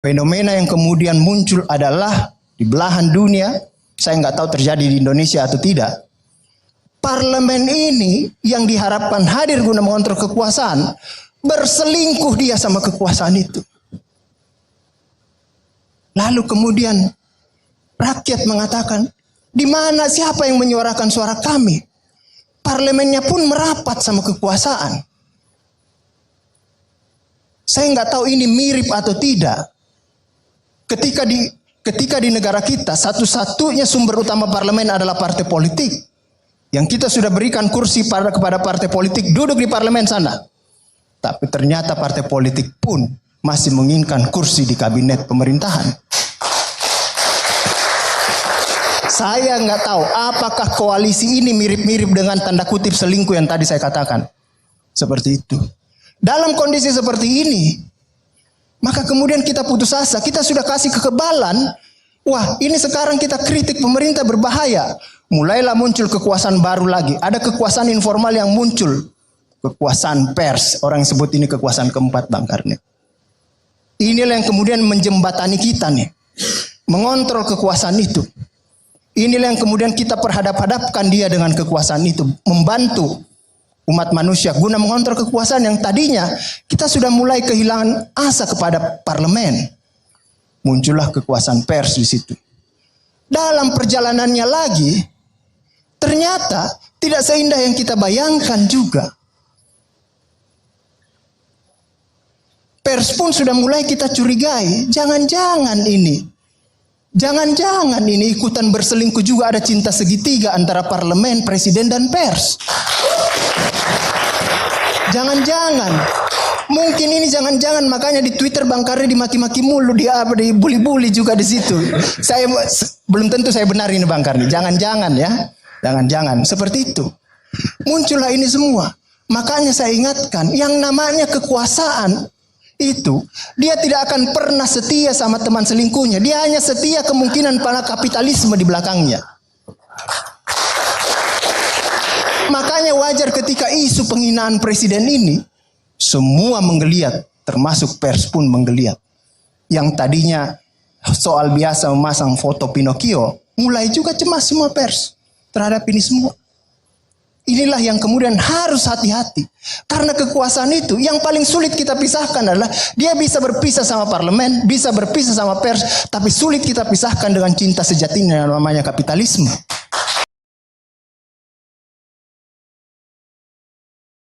Fenomena yang kemudian muncul adalah di belahan dunia, saya nggak tahu terjadi di Indonesia atau tidak. Parlemen ini yang diharapkan hadir guna mengontrol kekuasaan, berselingkuh dia sama kekuasaan itu. Lalu kemudian rakyat mengatakan, di mana siapa yang menyuarakan suara kami? Parlemennya pun merapat sama kekuasaan. Saya nggak tahu ini mirip atau tidak. Ketika di negara kita, satu-satunya sumber utama parlemen adalah partai politik. Yang kita sudah berikan kursi kepada partai politik, duduk di parlemen sana. Tapi ternyata partai politik pun masih menginginkan kursi di kabinet pemerintahan. Saya nggak tahu apakah koalisi ini mirip-mirip dengan tanda kutip selingkuh yang tadi saya katakan. Seperti itu. Dalam kondisi seperti ini, maka kemudian kita putus asa, kita sudah kasih kekebalan. Wah, ini sekarang kita kritik pemerintah berbahaya. Mulailah muncul kekuasaan baru lagi. Ada kekuasaan informal yang muncul. Kekuasaan pers. Orang sebut ini kekuasaan keempat, Bang Karni. Inilah yang kemudian menjembatani kita nih. Mengontrol kekuasaan itu. Inilah yang kemudian kita perhadap-hadapkan dia dengan kekuasaan itu. Membantu umat manusia guna mengontrol kekuasaan yang tadinya kita sudah mulai kehilangan asa kepada parlemen. Muncullah kekuasaan pers di situ. Dalam perjalanannya lagi, ternyata tidak seindah yang kita bayangkan juga. Pers pun sudah mulai kita curigai. Jangan-jangan ini ikutan berselingkuh juga, ada cinta segitiga antara parlemen, presiden, dan pers. Jangan-jangan. Mungkin ini jangan-jangan, makanya di Twitter Bang Karni dimaki-maki mulu, dibully-bully juga di situ. Saya belum tentu saya benar ini Bang Karni. Jangan-jangan ya. Jangan-jangan seperti itu. Muncullah ini semua. Makanya saya ingatkan, yang namanya kekuasaan itu, dia tidak akan pernah setia sama teman selingkuhnya. Dia hanya setia kemungkinan pada kapitalisme di belakangnya. Makanya wajar ketika isu penghinaan presiden ini, semua menggeliat, termasuk pers pun menggeliat. Yang tadinya soal biasa memasang foto Pinocchio, mulai juga cemas semua pers terhadap ini semua. Inilah yang kemudian harus hati-hati. Karena kekuasaan itu yang paling sulit kita pisahkan adalah dia bisa berpisah sama parlemen, bisa berpisah sama pers, tapi sulit kita pisahkan dengan cinta sejatinya yang namanya kapitalisme.